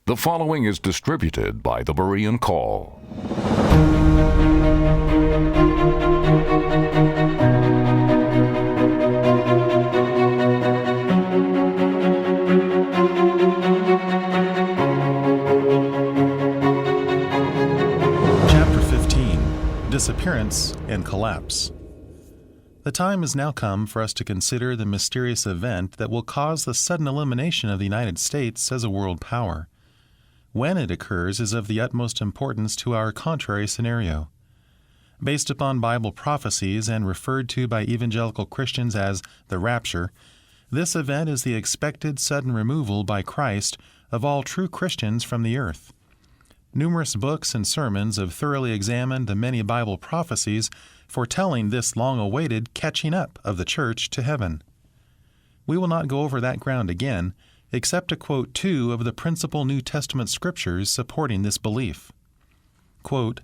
The following is distributed by the Berean Call. Chapter 15. Disappearance and Collapse. The time has now come for us to consider the mysterious event that will cause the sudden elimination of the United States as a world power. When it occurs is of the utmost importance to our contrary scenario. Based upon Bible prophecies and referred to by evangelical Christians as the Rapture, this event is the expected sudden removal by Christ of all true Christians from the earth. Numerous books and sermons have thoroughly examined the many Bible prophecies foretelling this long-awaited catching up of the church to heaven. We will not go over that ground again, except to quote two of the principal New Testament scriptures supporting this belief. Quote,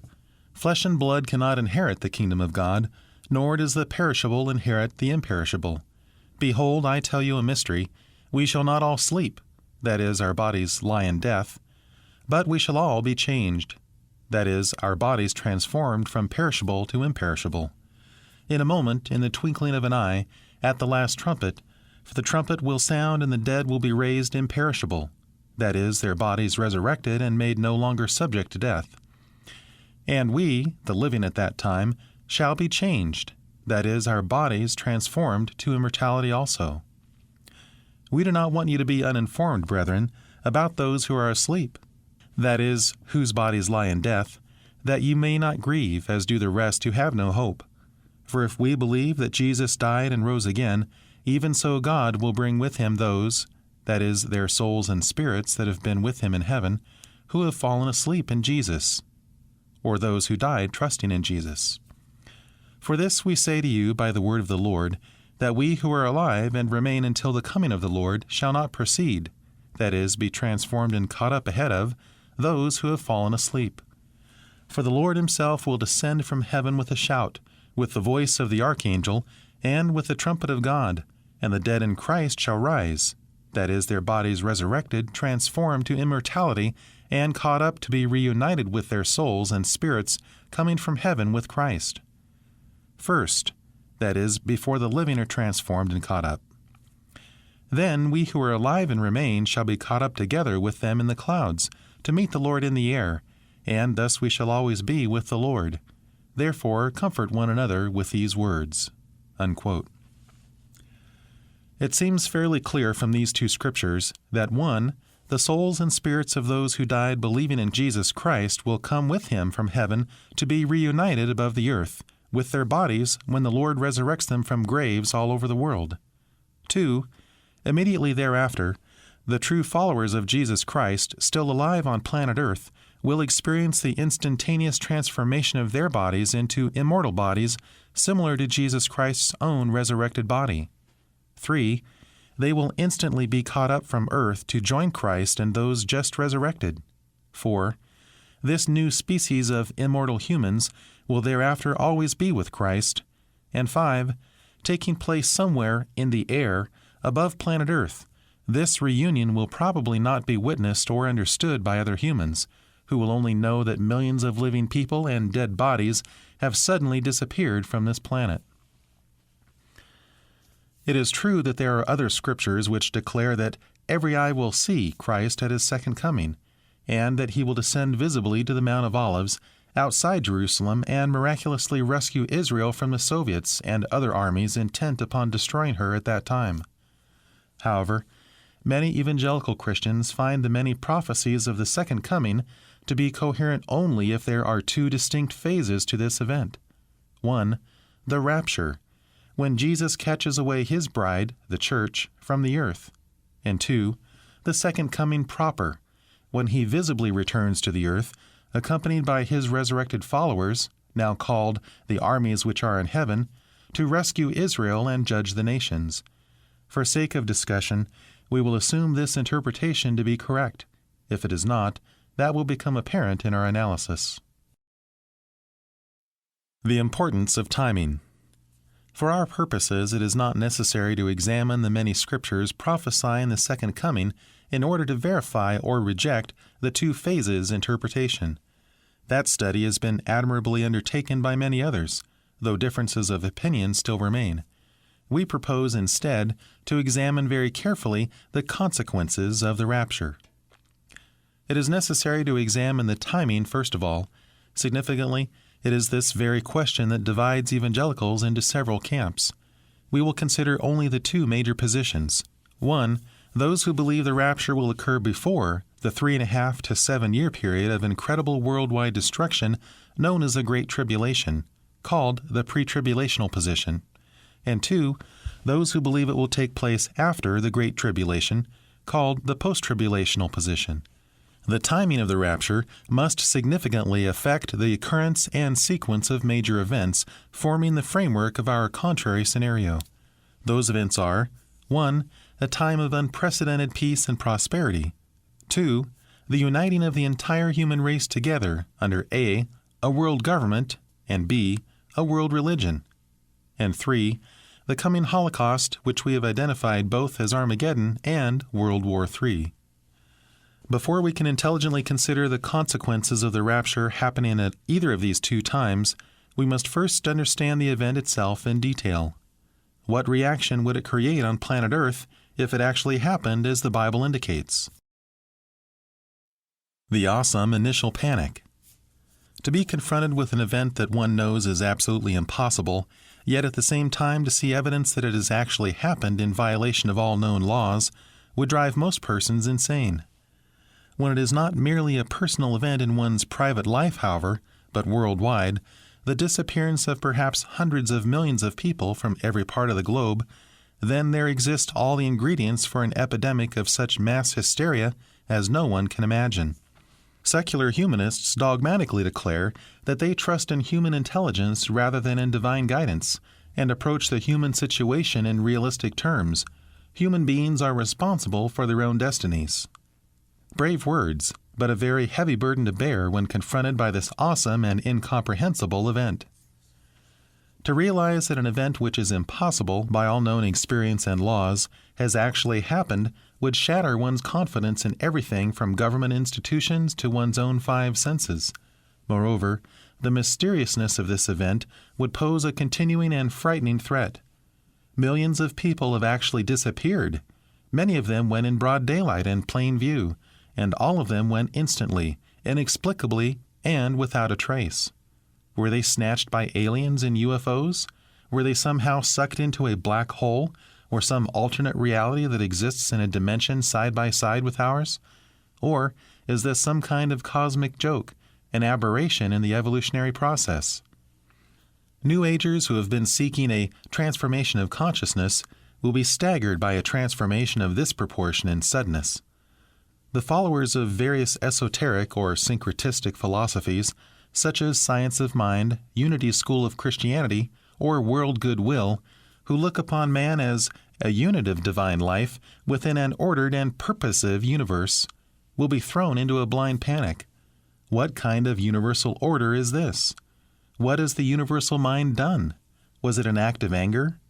"Flesh and blood cannot inherit the kingdom of God, nor does the perishable inherit the imperishable. Behold, I tell you a mystery. We shall not all sleep, that is, our bodies lie in death, but we shall all be changed, that is, our bodies transformed from perishable to imperishable. In a moment, in the twinkling of an eye, at the last trumpet, for the trumpet will sound and the dead will be raised imperishable, that is, their bodies resurrected and made no longer subject to death. And we, the living at that time, shall be changed, that is, our bodies transformed to immortality also. We do not want you to be uninformed, brethren, about those who are asleep, that is, whose bodies lie in death, that you may not grieve, as do the rest who have no hope. For if we believe that Jesus died and rose again, even so God will bring with him those, that is, their souls and spirits that have been with him in heaven, who have fallen asleep in Jesus, or those who died trusting in Jesus. For this we say to you by the word of the Lord, that we who are alive and remain until the coming of the Lord shall not precede, that is, be transformed and caught up ahead of, those who have fallen asleep. For the Lord himself will descend from heaven with a shout, with the voice of the archangel, and with the trumpet of God, and the dead in Christ shall rise, that is, their bodies resurrected, transformed to immortality, and caught up to be reunited with their souls and spirits coming from heaven with Christ. First, that is, before the living are transformed and caught up. Then we who are alive and remain shall be caught up together with them in the clouds, to meet the Lord in the air, and thus we shall always be with the Lord. Therefore comfort one another with these words." Unquote. It seems fairly clear from these two scriptures that 1. The souls and spirits of those who died believing in Jesus Christ will come with him from heaven to be reunited above the earth with their bodies when the Lord resurrects them from graves all over the world. 2. Immediately thereafter, the true followers of Jesus Christ, still alive on planet Earth, will experience the instantaneous transformation of their bodies into immortal bodies similar to Jesus Christ's own resurrected body. 3. They will instantly be caught up from earth to join Christ and those just resurrected. 4. This new species of immortal humans will thereafter always be with Christ. And 5. Taking place somewhere in the air above planet Earth, this reunion will probably not be witnessed or understood by other humans, who will only know that millions of living people and dead bodies have suddenly disappeared from this planet. It is true that there are other scriptures which declare that every eye will see Christ at his second coming, and that he will descend visibly to the Mount of Olives outside Jerusalem and miraculously rescue Israel from the Soviets and other armies intent upon destroying her at that time. However, many evangelical Christians find the many prophecies of the second coming to be coherent only if there are two distinct phases to this event. 1. The rapture, when Jesus catches away his bride, the church, from the earth. And 2. The second coming proper, when he visibly returns to the earth, accompanied by his resurrected followers, now called the armies which are in heaven, to rescue Israel and judge the nations. For sake of discussion, we will assume this interpretation to be correct. If it is not, that will become apparent in our analysis. The importance of timing. For our purposes, it is not necessary to examine the many scriptures prophesying the second coming in order to verify or reject the two phases interpretation. That study has been admirably undertaken by many others, though differences of opinion still remain. We propose instead to examine very carefully the consequences of the rapture. It is necessary to examine the timing first of all. Significantly, it is this very question that divides evangelicals into several camps. We will consider only the two major positions. One, those who believe the rapture will occur before the 3.5 to 7 year period of incredible worldwide destruction known as the Great Tribulation, called the pre-tribulational position. And two, those who believe it will take place after the Great Tribulation, called the post-tribulational position. The timing of the rapture must significantly affect the occurrence and sequence of major events forming the framework of our contrary scenario. Those events are 1. A time of unprecedented peace and prosperity. 2. The uniting of the entire human race together under A. a world government, and B. a world religion. And 3. The coming Holocaust, which we have identified both as Armageddon and World War III. Before we can intelligently consider the consequences of the rapture happening at either of these two times, we must first understand the event itself in detail. What reaction would it create on planet Earth if it actually happened as the Bible indicates? The awesome initial panic. To be confronted with an event that one knows is absolutely impossible, yet at the same time to see evidence that it has actually happened in violation of all known laws, would drive most persons insane. When it is not merely a personal event in one's private life, however, but worldwide, the disappearance of perhaps hundreds of millions of people from every part of the globe, then there exist all the ingredients for an epidemic of such mass hysteria as no one can imagine. Secular humanists dogmatically declare that they trust in human intelligence rather than in divine guidance, and approach the human situation in realistic terms. Human beings are responsible for their own destinies. Brave words, but a very heavy burden to bear when confronted by this awesome and incomprehensible event. To realize that an event which is impossible by all known experience and laws has actually happened would shatter one's confidence in everything from government institutions to one's own five senses. Moreover, the mysteriousness of this event would pose a continuing and frightening threat. Millions of people have actually disappeared. Many of them went in broad daylight and plain view, and all of them went instantly, inexplicably, and without a trace. Were they snatched by aliens in UFOs? Were they somehow sucked into a black hole, or some alternate reality that exists in a dimension side by side with ours? Or is this some kind of cosmic joke, an aberration in the evolutionary process? New Agers who have been seeking a transformation of consciousness will be staggered by a transformation of this proportion and suddenness. The followers of various esoteric or syncretistic philosophies, such as science of mind, unity school of Christianity, or world goodwill, who look upon man as a unit of divine life within an ordered and purposive universe, will be thrown into a blind panic. What kind of universal order is this? What has the universal mind done? Was it an act of anger?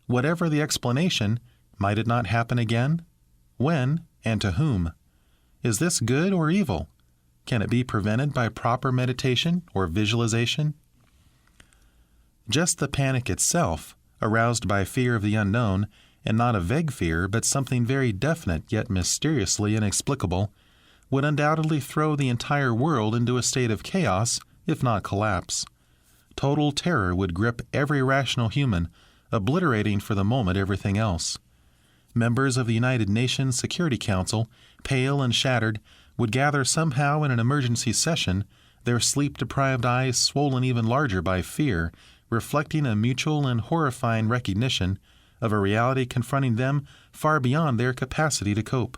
Whatever the explanation, might it not happen again? When, and to whom? Is this good or evil? Can it be prevented by proper meditation or visualization? Just the panic itself, aroused by fear of the unknown, and not a vague fear, but something very definite yet mysteriously inexplicable, would undoubtedly throw the entire world into a state of chaos, if not collapse. Total terror would grip every rational human, obliterating for the moment everything else. Members of the United Nations Security Council, pale and shattered, would gather somehow in an emergency session, their sleep-deprived eyes swollen even larger by fear, reflecting a mutual and horrifying recognition of a reality confronting them far beyond their capacity to cope.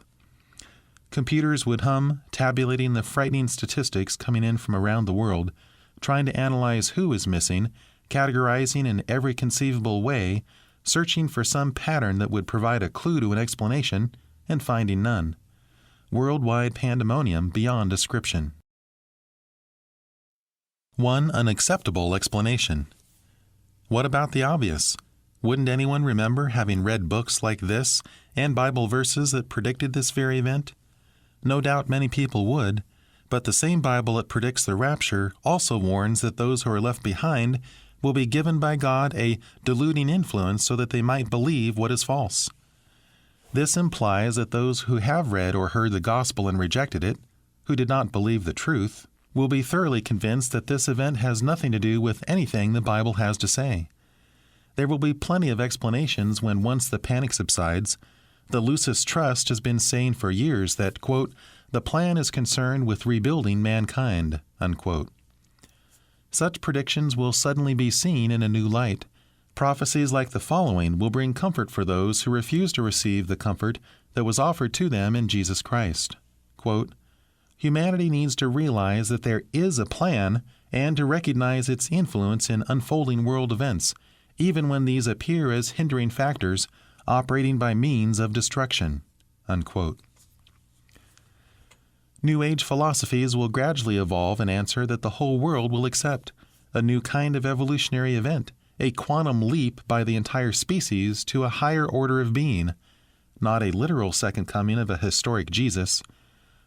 Computers would hum, tabulating the frightening statistics coming in from around the world, trying to analyze who is missing, categorizing in every conceivable way, searching for some pattern that would provide a clue to an explanation, and finding none. Worldwide pandemonium beyond description. One unacceptable explanation. What about the obvious? Wouldn't anyone remember having read books like this and Bible verses that predicted this very event? No doubt many people would, but the same Bible that predicts the rapture also warns that those who are left behind will be given by God a deluding influence so that they might believe what is false. This implies that those who have read or heard the gospel and rejected it, who did not believe the truth, will be thoroughly convinced that this event has nothing to do with anything the Bible has to say. There will be plenty of explanations when once the panic subsides. The Lucis Trust has been saying for years that, quote, the plan is concerned with rebuilding mankind, unquote. Such predictions will suddenly be seen in a new light. Prophecies like the following will bring comfort for those who refuse to receive the comfort that was offered to them in Jesus Christ. Quote, humanity needs to realize that there is a plan and to recognize its influence in unfolding world events, even when these appear as hindering factors operating by means of destruction, unquote. New Age philosophies will gradually evolve an answer that the whole world will accept, a new kind of evolutionary event, a quantum leap by the entire species to a higher order of being, not a literal second coming of a historic Jesus.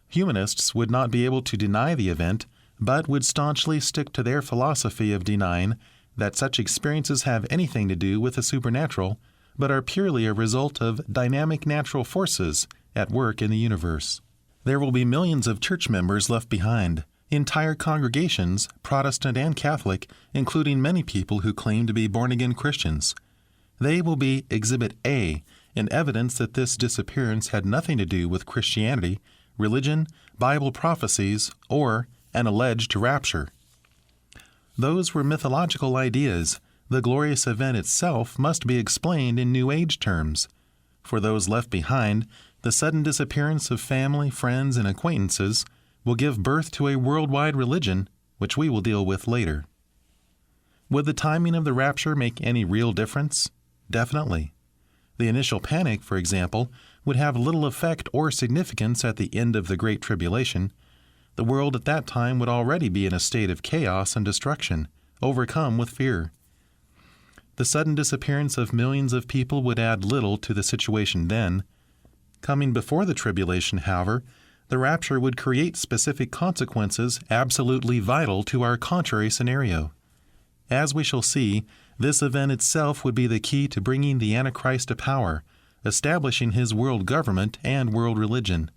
Humanists would not be able to deny the event, but would staunchly stick to their philosophy of denying that such experiences have anything to do with the supernatural, but are purely a result of dynamic natural forces at work in the universe. There will be millions of church members left behind, entire congregations, Protestant and Catholic, including many people who claim to be born-again Christians. They will be Exhibit A in evidence that this disappearance had nothing to do with Christianity, religion, Bible prophecies, or an alleged rapture. Those were mythological ideas. The glorious event itself must be explained in New Age terms. For those left behind, the sudden disappearance of family, friends, and acquaintances will give birth to a worldwide religion, which we will deal with later. Would the timing of the rapture make any real difference? Definitely. The initial panic, for example, would have little effect or significance at the end of the Great Tribulation. The world at that time would already be in a state of chaos and destruction, overcome with fear. The sudden disappearance of millions of people would add little to the situation then. Coming before the tribulation, however, the rapture would create specific consequences absolutely vital to our contrary scenario. As we shall see, this event itself would be the key to bringing the Antichrist to power, establishing his world government and world religion.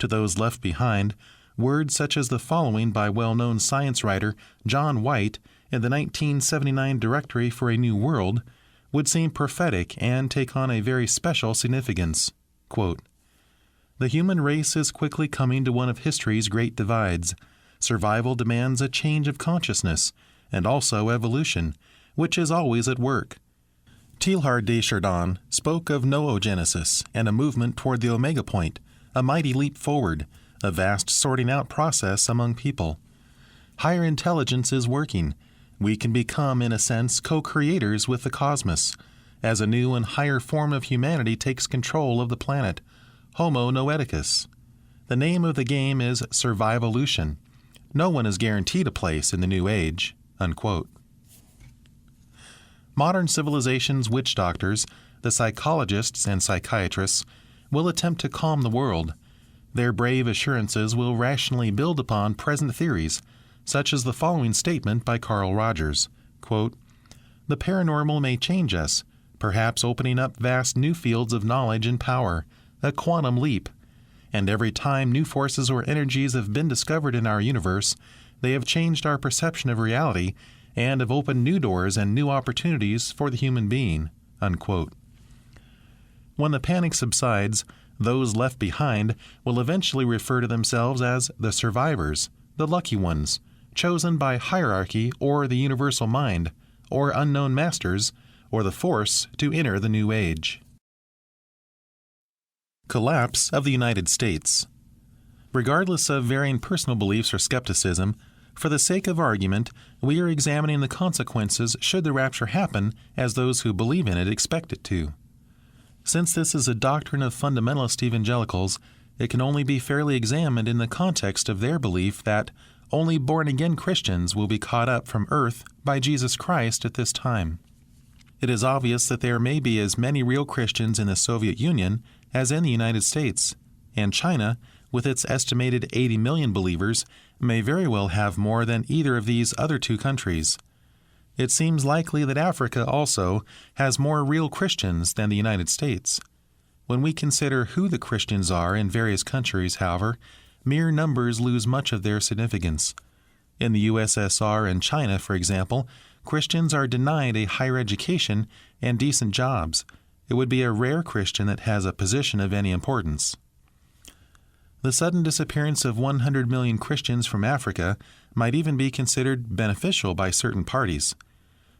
To those left behind, words such as the following by well-known science writer John White in the 1979 Directory for a New World would seem prophetic and take on a very special significance. Quote, the human race is quickly coming to one of history's great divides. Survival demands a change of consciousness, and also evolution, which is always at work. Teilhard de Chardin spoke of noogenesis and a movement toward the omega point, a mighty leap forward, a vast sorting out process among people. Higher intelligence is working. We can become, in a sense, co-creators with the cosmos, as a new and higher form of humanity takes control of the planet, Homo noeticus. The name of the game is survivolution. No one is guaranteed a place in the new age, unquote. Modern civilization's witch doctors, the psychologists and psychiatrists, will attempt to calm the world. Their brave assurances will rationally build upon present theories, such as the following statement by Carl Rogers, quote, the paranormal may change us, perhaps opening up vast new fields of knowledge and power, a quantum leap. And every time new forces or energies have been discovered in our universe, they have changed our perception of reality and have opened new doors and new opportunities for the human being, unquote. When the panic subsides, those left behind will eventually refer to themselves as the survivors, the lucky ones, chosen by hierarchy or the universal mind, or unknown masters, or the force to enter the new age. Collapse of the United States. Regardless of varying personal beliefs or skepticism, for the sake of argument, we are examining the consequences should the rapture happen as those who believe in it expect it to. Since this is a doctrine of fundamentalist evangelicals, it can only be fairly examined in the context of their belief that only born-again Christians will be caught up from earth by Jesus Christ at this time. It is obvious that there may be as many real Christians in the Soviet Union as in the United States, and China, with its estimated 80 million believers, may very well have more than either of these other two countries. It seems likely that Africa also has more real Christians than the United States. When we consider who the Christians are in various countries, however, mere numbers lose much of their significance. In the USSR and China, for example, Christians are denied a higher education and decent jobs. It would be a rare Christian that has a position of any importance. The sudden disappearance of 100 million Christians from Africa might even be considered beneficial by certain parties.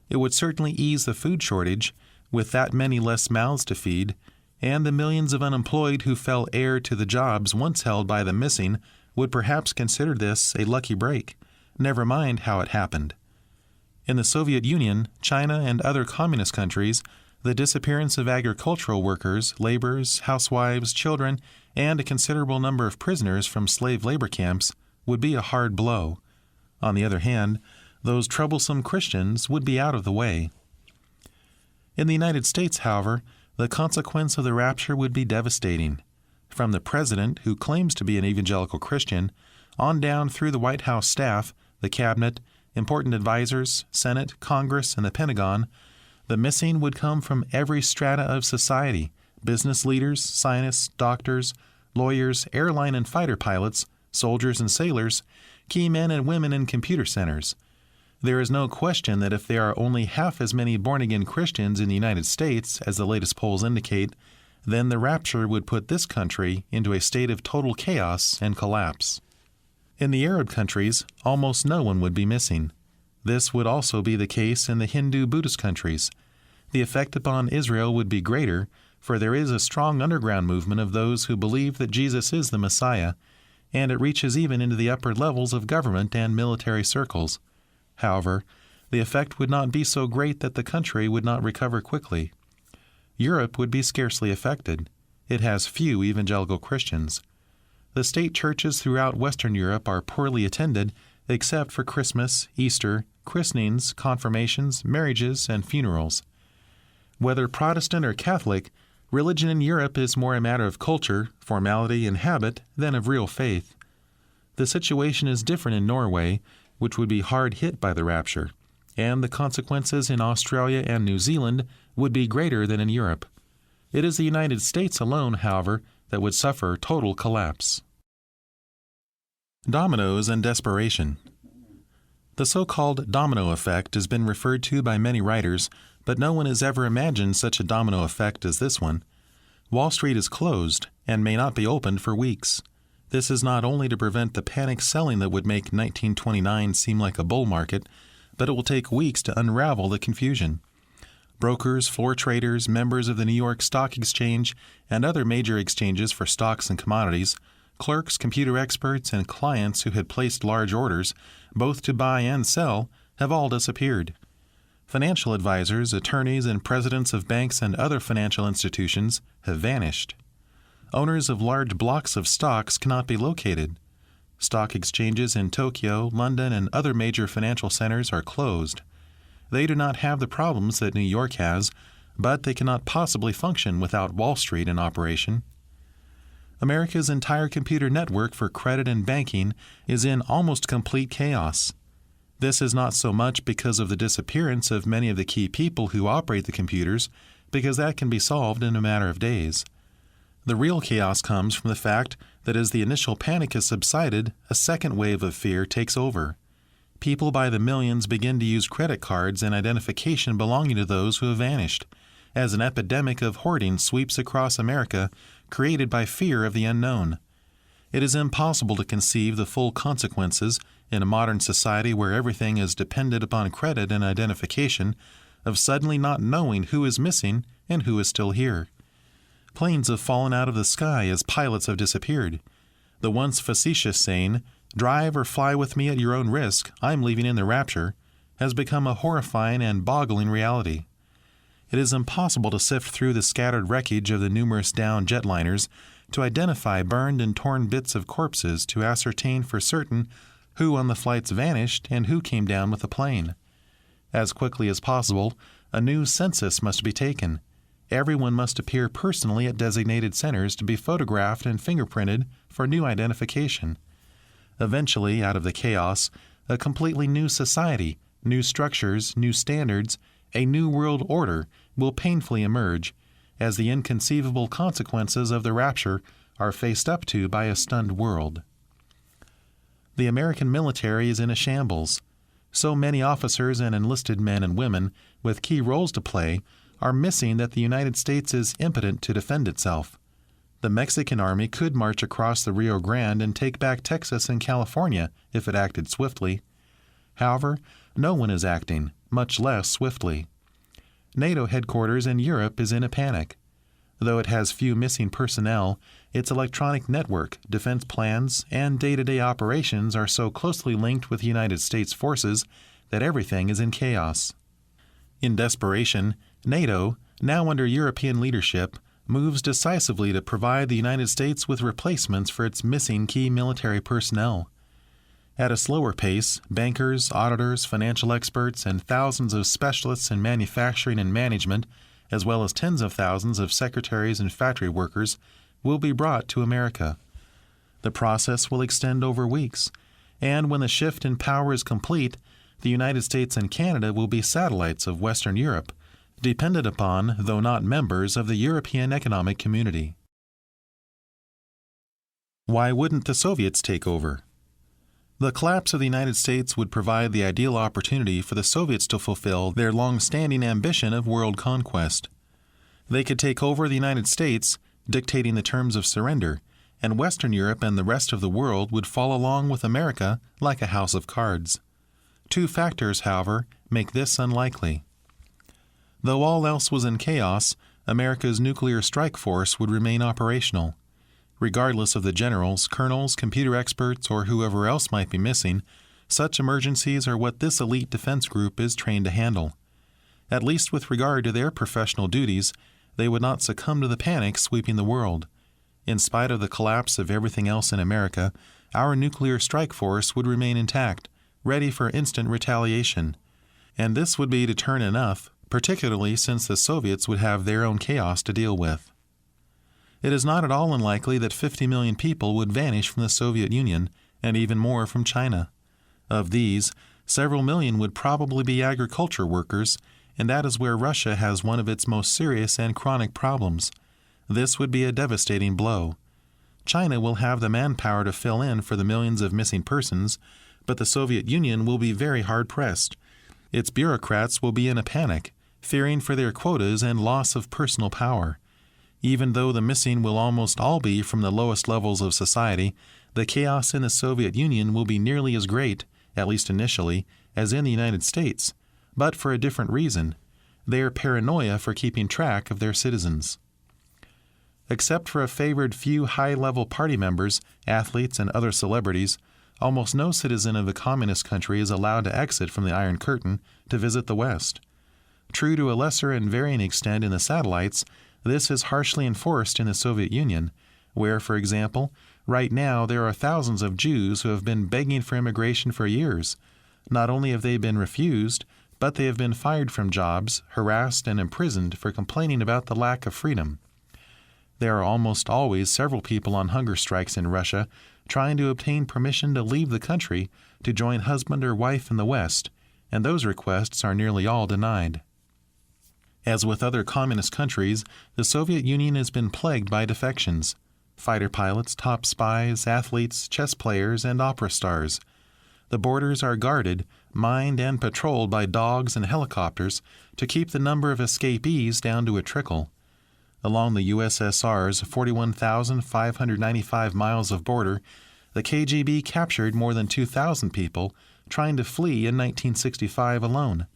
It would certainly ease the food shortage, with that many less mouths to feed, and the millions of unemployed who fell heir to the jobs once held by the missing would perhaps consider this a lucky break, never mind how it happened. In the Soviet Union, China, and other communist countries, the disappearance of agricultural workers, laborers, housewives, children, and a considerable number of prisoners from slave labor camps would be a hard blow. On the other hand, those troublesome Christians would be out of the way. In the United States, however, the consequence of the rapture would be devastating. From the president, who claims to be an evangelical Christian, on down through the White House staff, the cabinet, important advisors, Senate, Congress, and the Pentagon, the missing would come from every strata of society: business leaders, scientists, doctors, lawyers, airline and fighter pilots, soldiers and sailors, key men and women in computer centers. There is no question that if there are only half as many born-again Christians in the United States as the latest polls indicate, then the rapture would put this country into a state of total chaos and collapse. In the Arab countries, almost no one would be missing. This would also be the case in the Hindu-Buddhist countries. The effect upon Israel would be greater, for there is a strong underground movement of those who believe that Jesus is the Messiah, and it reaches even into the upper levels of government and military circles. However, the effect would not be so great that the country would not recover quickly. Europe would be scarcely affected. It has few evangelical Christians. The state churches throughout Western Europe are poorly attended except for Christmas, Easter, christenings, confirmations, marriages, and funerals. Whether Protestant or Catholic, religion in Europe is more a matter of culture, formality, and habit than of real faith. The situation is different in Norway, which would be hard hit by the rapture, and the consequences in Australia and New Zealand would be greater than in Europe. It is the United States alone, however, that would suffer total collapse. Dominoes and Desperation. The so-called domino effect has been referred to by many writers, but no one has ever imagined such a domino effect as this one. Wall Street is closed and may not be opened for weeks. This is not only to prevent the panic selling that would make 1929 seem like a bull market, but it will take weeks to unravel the confusion. Brokers, floor traders, members of the New York Stock Exchange, and other major exchanges for stocks and commodities, clerks, computer experts, and clients who had placed large orders, both to buy and sell, have all disappeared. Financial advisors, attorneys, and presidents of banks and other financial institutions have vanished. Owners of large blocks of stocks cannot be located. Stock exchanges in Tokyo, London, and other major financial centers are closed. They do not have the problems that New York has, but they cannot possibly function without Wall Street in operation. America's entire computer network for credit and banking is in almost complete chaos. This is not so much because of the disappearance of many of the key people who operate the computers, because that can be solved in a matter of days. The real chaos comes from the fact that as the initial panic has subsided, a second wave of fear takes over. People by the millions begin to use credit cards and identification belonging to those who have vanished, as an epidemic of hoarding sweeps across America, created by fear of the unknown. It is impossible to conceive the full consequences, in a modern society where everything is dependent upon credit and identification, of suddenly not knowing who is missing and who is still here. Planes have fallen out of the sky as pilots have disappeared. The once facetious saying, "Drive or fly with me at your own risk, I'm leaving in the Rapture," has become a horrifying and boggling reality. It is impossible to sift through the scattered wreckage of the numerous downed jetliners to identify burned and torn bits of corpses to ascertain for certain who on the flights vanished and who came down with the plane. As quickly as possible, A new census must be taken. Everyone must appear personally at designated centers to be photographed and fingerprinted for new identification. Eventually, out of the chaos, a completely new society, new structures, new standards, a new world order will painfully emerge as the inconceivable consequences of the rapture are faced up to by a stunned world. The American military is in a shambles. So many officers and enlisted men and women with key roles to play are missing that the United States is impotent to defend itself. The Mexican army could march across the Rio Grande and take back Texas and California if it acted swiftly. However, no one is acting, much less swiftly. NATO headquarters in Europe is in a panic. Though it has few missing personnel, its electronic network, defense plans, and day-to-day operations are so closely linked with the United States forces that everything is in chaos. In desperation, NATO, now under European leadership, moves decisively to provide the United States with replacements for its missing key military personnel. At a slower pace, bankers, auditors, financial experts, and thousands of specialists in manufacturing and management, as well as tens of thousands of secretaries and factory workers, will be brought to America. The process will extend over weeks, and when the shift in power is complete, the United States and Canada will be satellites of Western Europe, dependent upon, though not members of the European Economic Community. Why wouldn't the Soviets take over? The collapse of the United States would provide the ideal opportunity for the Soviets to fulfill their long-standing ambition of world conquest. They could take over the United States, dictating the terms of surrender, and Western Europe and the rest of the world would fall along with America like a house of cards. Two factors, however, make this unlikely. Though all else was in chaos, America's nuclear strike force would remain operational. Regardless of the generals, colonels, computer experts, or whoever else might be missing, such emergencies are what this elite defense group is trained to handle. At least with regard to their professional duties, they would not succumb to the panic sweeping the world. In spite of the collapse of everything else in America, our nuclear strike force would remain intact, ready for instant retaliation. And this would be deterrent enough, particularly since the Soviets would have their own chaos to deal with. It is not at all unlikely that 50 million people would vanish from the Soviet Union, and even more from China. Of these, several million would probably be agriculture workers, and that is where Russia has one of its most serious and chronic problems. This would be a devastating blow. China will have the manpower to fill in for the millions of missing persons, but the Soviet Union will be very hard-pressed. Its bureaucrats will be in a panic, fearing for their quotas and loss of personal power. Even though the missing will almost all be from the lowest levels of society, the chaos in the Soviet Union will be nearly as great, at least initially, as in the United States, but for a different reason: their paranoia for keeping track of their citizens. Except for a favored few high-level party members, athletes, and other celebrities, almost no citizen of a communist country is allowed to exit from the Iron Curtain to visit the West. True to a lesser and varying extent in the satellites, this is harshly enforced in the Soviet Union, where, for example, right now there are thousands of Jews who have been begging for immigration for years. Not only have they been refused, but they have been fired from jobs, harassed, and imprisoned for complaining about the lack of freedom. There are almost always several people on hunger strikes in Russia trying to obtain permission to leave the country to join husband or wife in the West, and those requests are nearly all denied. As with other communist countries, the Soviet Union has been plagued by defections: fighter pilots, top spies, athletes, chess players, and opera stars. The borders are guarded, mined, and patrolled by dogs and helicopters to keep the number of escapees down to a trickle. Along the USSR's 41,595 miles of border, the KGB captured more than 2,000 people trying to flee in 1965 alone.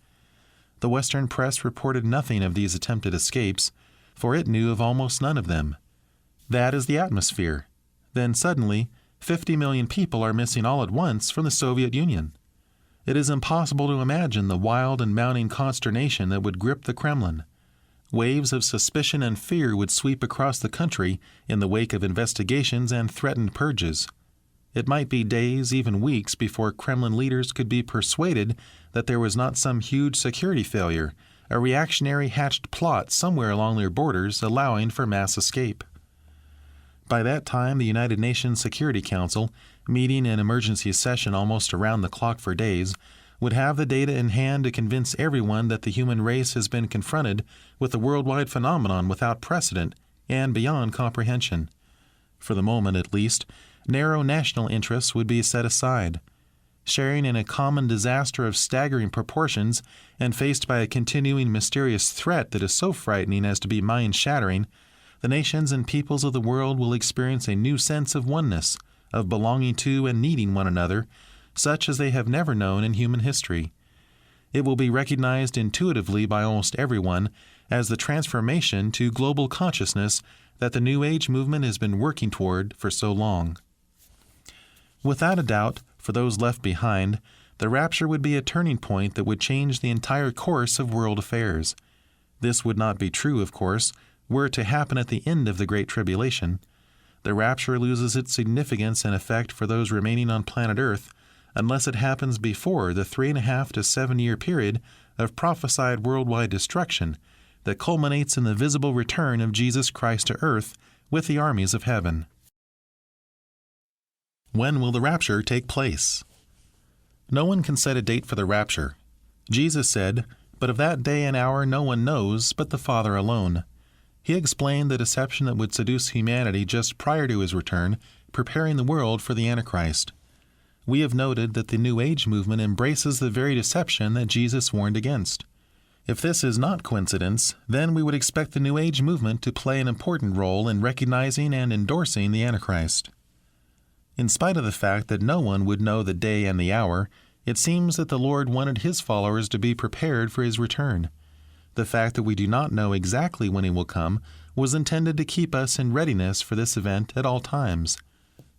The Western press reported nothing of these attempted escapes, for it knew of almost none of them. That is the atmosphere. Then suddenly, 50 million people are missing all at once from the Soviet Union. It is impossible to imagine the wild and mounting consternation that would grip the Kremlin. Waves of suspicion and fear would sweep across the country in the wake of investigations and threatened purges. It might be days, even weeks, before Kremlin leaders could be persuaded that there was not some huge security failure, a reactionary hatched plot somewhere along their borders allowing for mass escape. By that time, the United Nations Security Council, meeting in emergency session almost around the clock for days, would have the data in hand to convince everyone that the human race has been confronted with a worldwide phenomenon without precedent and beyond comprehension. For the moment, at least, narrow national interests would be set aside. Sharing in a common disaster of staggering proportions and faced by a continuing mysterious threat that is so frightening as to be mind-shattering, the nations and peoples of the world will experience a new sense of oneness, of belonging to and needing one another, such as they have never known in human history. It will be recognized intuitively by almost everyone as the transformation to global consciousness that the New Age movement has been working toward for so long. Without a doubt, for those left behind, the rapture would be a turning point that would change the entire course of world affairs. This would not be true, of course, were it to happen at the end of the Great Tribulation. The rapture loses its significance and effect for those remaining on planet Earth unless it happens before the 3.5 to 7 year period of prophesied worldwide destruction that culminates in the visible return of Jesus Christ to earth with the armies of heaven. When will the rapture take place? No one can set a date for the rapture. Jesus said, "But of that day and hour no one knows but the Father alone." He explained the deception that would seduce humanity just prior to his return, preparing the world for the Antichrist. We have noted that the New Age movement embraces the very deception that Jesus warned against. If this is not coincidence, then we would expect the New Age movement to play an important role in recognizing and endorsing the Antichrist. In spite of the fact that no one would know the day and the hour, it seems that the Lord wanted his followers to be prepared for his return. The fact that we do not know exactly when he will come was intended to keep us in readiness for this event at all times.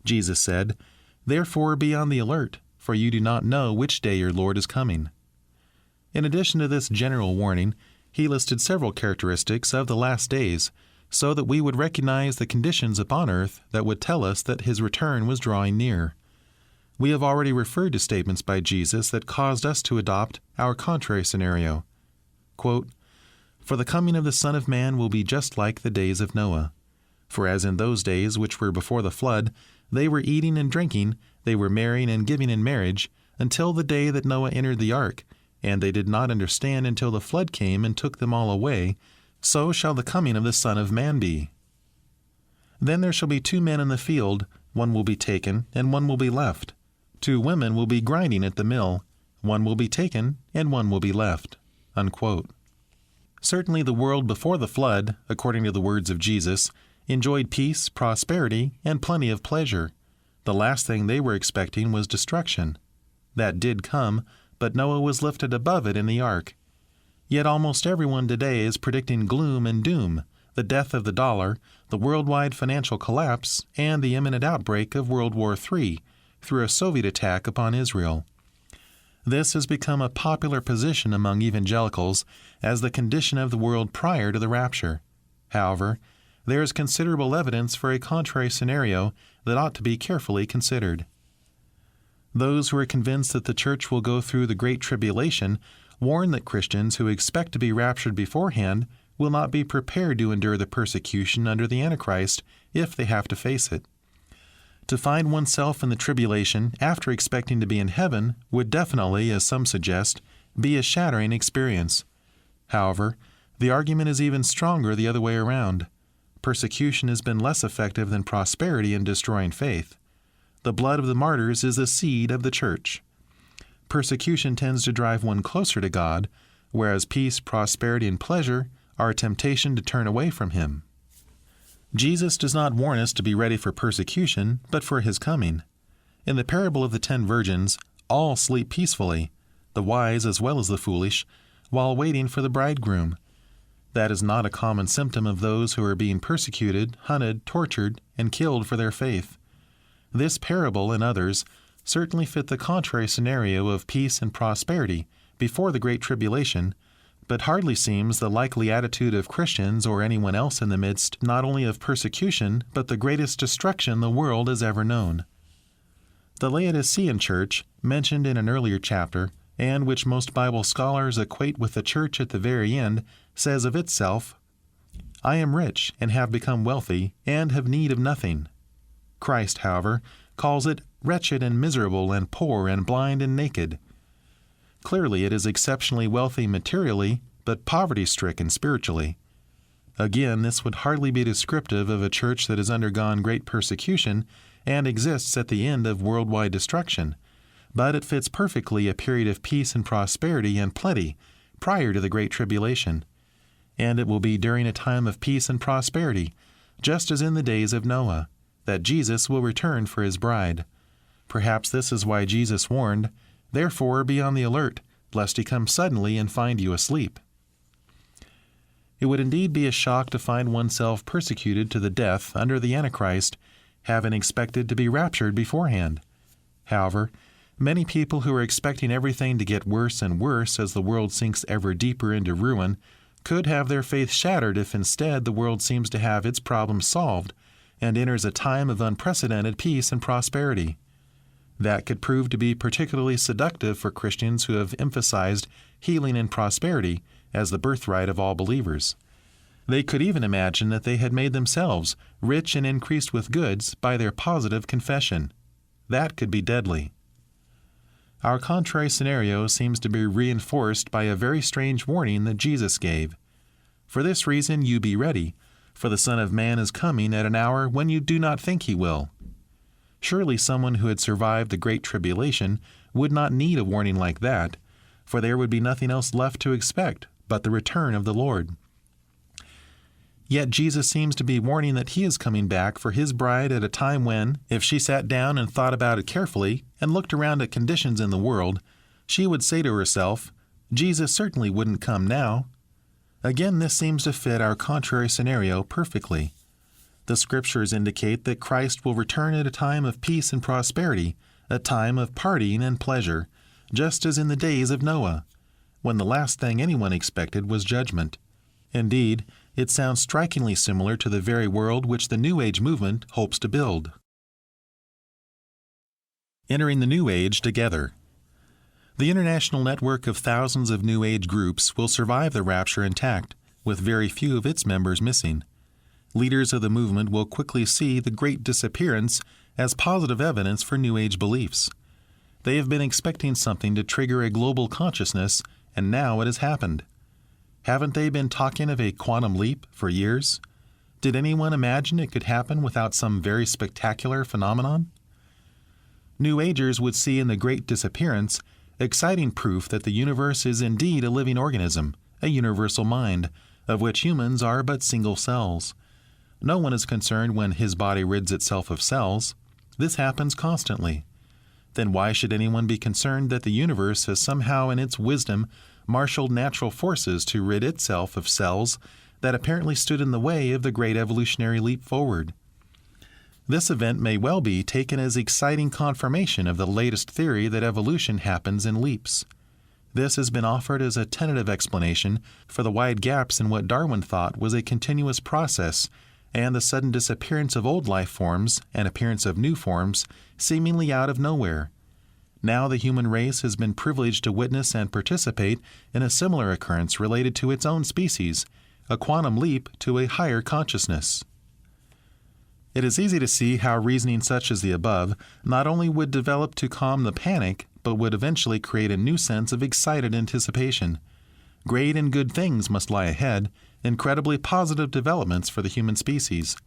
Jesus said, "Therefore be on the alert, for you do not know which day your Lord is coming." In addition to this general warning, he listed several characteristics of the last days, so that we would recognize the conditions upon earth that would tell us that his return was drawing near. We have already referred to statements by Jesus that caused us to adopt our contrary scenario. Quote, "For the coming of the Son of Man will be just like the days of Noah. For as in those days which were before the flood, they were eating and drinking, they were marrying and giving in marriage, until the day that Noah entered the ark, and they did not understand until the flood came and took them all away, so shall the coming of the Son of Man be. Then there shall be 2 men in the field, one will be taken, and one will be left. 2 women will be grinding at the mill, one will be taken, and one will be left." Unquote. Certainly the world before the flood, according to the words of Jesus, enjoyed peace, prosperity, and plenty of pleasure. The last thing they were expecting was destruction. That did come, but Noah was lifted above it in the ark. Yet almost everyone today is predicting gloom and doom, the death of the dollar, the worldwide financial collapse, and the imminent outbreak of World War III through a Soviet attack upon Israel. This has become a popular position among evangelicals as the condition of the world prior to the rapture. However, there is considerable evidence for a contrary scenario that ought to be carefully considered. Those who are convinced that the church will go through the Great Tribulation warn that Christians who expect to be raptured beforehand will not be prepared to endure the persecution under the Antichrist if they have to face it. To find oneself in the tribulation after expecting to be in heaven would definitely, as some suggest, be a shattering experience. However, the argument is even stronger the other way around. Persecution has been less effective than prosperity in destroying faith. The blood of the martyrs is the seed of the church. Persecution tends to drive one closer to God, whereas peace, prosperity, and pleasure are a temptation to turn away from him. Jesus does not warn us to be ready for persecution, but for his coming. In the parable of the 10 virgins, all sleep peacefully, the wise as well as the foolish, while waiting for the bridegroom. That is not a common symptom of those who are being persecuted, hunted, tortured, and killed for their faith. This parable and others certainly fit the contrary scenario of peace and prosperity before the Great Tribulation, but hardly seems the likely attitude of Christians or anyone else in the midst not only of persecution, but the greatest destruction the world has ever known. The Laodicean church, mentioned in an earlier chapter, and which most Bible scholars equate with the church at the very end, says of itself, "I am rich and have become wealthy and have need of nothing." Christ, however, calls it wretched and miserable and poor and blind and naked. Clearly it is exceptionally wealthy materially, but poverty-stricken spiritually. Again, this would hardly be descriptive of a church that has undergone great persecution and exists at the end of worldwide destruction, but it fits perfectly a period of peace and prosperity and plenty prior to the Great Tribulation. And it will be during a time of peace and prosperity, just as in the days of Noah, that Jesus will return for his bride. Perhaps this is why Jesus warned, "Therefore be on the alert, lest he come suddenly and find you asleep." It would indeed be a shock to find oneself persecuted to the death under the Antichrist, having expected to be raptured beforehand. However, many people who are expecting everything to get worse and worse as the world sinks ever deeper into ruin could have their faith shattered if instead the world seems to have its problems solved and enters a time of unprecedented peace and prosperity. That could prove to be particularly seductive for Christians who have emphasized healing and prosperity as the birthright of all believers. They could even imagine that they had made themselves rich and increased with goods by their positive confession. That could be deadly. Our contrary scenario seems to be reinforced by a very strange warning that Jesus gave. "For this reason you be ready, for the Son of Man is coming at an hour when you do not think he will." Surely someone who had survived the Great Tribulation would not need a warning like that, for there would be nothing else left to expect but the return of the Lord. Yet Jesus seems to be warning that he is coming back for his bride at a time when, if she sat down and thought about it carefully and looked around at conditions in the world, she would say to herself, "Jesus certainly wouldn't come now." Again, this seems to fit our contrary scenario perfectly. The Scriptures indicate that Christ will return at a time of peace and prosperity, a time of partying and pleasure, just as in the days of Noah, when the last thing anyone expected was judgment. Indeed, it sounds strikingly similar to the very world which the New Age movement hopes to build. Entering the New Age together. The international network of thousands of New Age groups will survive the rapture intact, with very few of its members missing. Leaders of the movement will quickly see the Great Disappearance as positive evidence for New Age beliefs. They have been expecting something to trigger a global consciousness, and now it has happened. Haven't they been talking of a quantum leap for years? Did anyone imagine it could happen without some very spectacular phenomenon? New Agers would see in the Great Disappearance exciting proof that the universe is indeed a living organism, a universal mind, of which humans are but single cells. No one is concerned when his body rids itself of cells. This happens constantly. Then why should anyone be concerned that the universe has somehow in its wisdom marshaled natural forces to rid itself of cells that apparently stood in the way of the great evolutionary leap forward? This event may well be taken as exciting confirmation of the latest theory that evolution happens in leaps. This has been offered as a tentative explanation for the wide gaps in what Darwin thought was a continuous process and the sudden disappearance of old life forms and appearance of new forms seemingly out of nowhere. Now the human race has been privileged to witness and participate in a similar occurrence related to its own species, a quantum leap to a higher consciousness. It is easy to see how reasoning such as the above not only would develop to calm the panic, but would eventually create a new sense of excited anticipation. Great and good things must lie ahead, incredibly positive developments for the human species.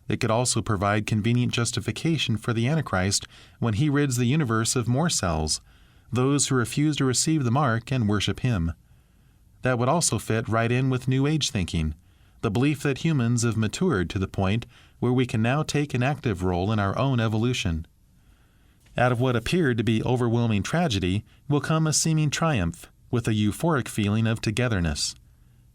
It could also provide convenient justification for the Antichrist when he rids the universe of more cells, those who refuse to receive the mark and worship him. That would also fit right in with New Age thinking, the belief that humans have matured to the point where we can now take an active role in our own evolution. Out of what appeared to be overwhelming tragedy will come a seeming triumph, with a euphoric feeling of togetherness.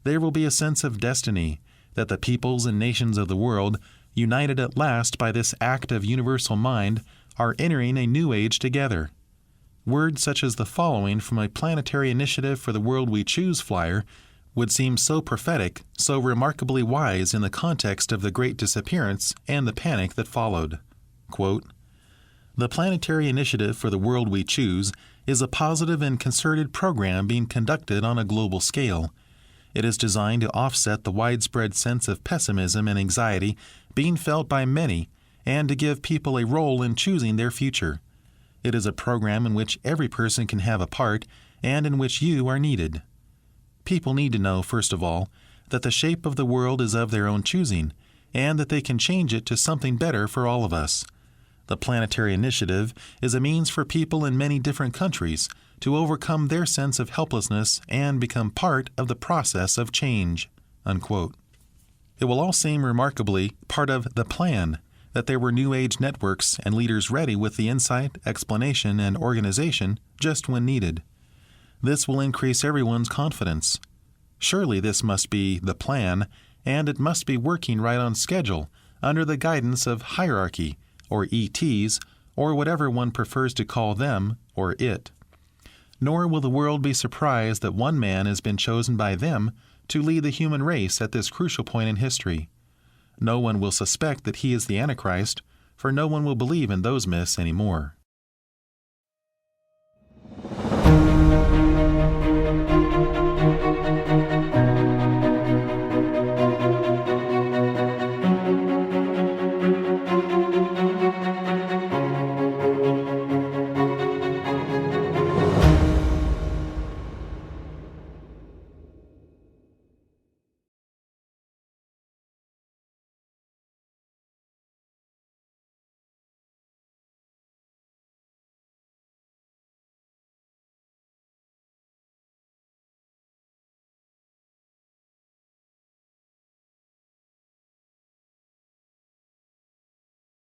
There will be a sense of destiny, that the peoples and nations of the world, united at last by this act of universal mind, are entering a new age together. Words such as the following from a planetary initiative for the World We Choose flyer would seem so prophetic, so remarkably wise in the context of the Great Disappearance and the panic that followed. Quote, The planetary initiative for the world we choose is a positive and concerted program being conducted on a global scale. It is designed to offset the widespread sense of pessimism and anxiety being felt by many and to give people a role in choosing their future. It is a program in which every person can have a part and in which you are needed. People need to know, first of all, that the shape of the world is of their own choosing and that they can change it to something better for all of us. The planetary initiative is a means for people in many different countries to overcome their sense of helplessness and become part of the process of change." Unquote. It will all seem remarkably part of the plan that there were New Age networks and leaders ready with the insight, explanation, and organization just when needed. This will increase everyone's confidence. Surely this must be the plan, and it must be working right on schedule under the guidance of hierarchy, or ETs, or whatever one prefers to call them or it. Nor will the world be surprised that one man has been chosen by them to lead the human race at this crucial point in history. No one will suspect that he is the Antichrist, for no one will believe in those myths anymore.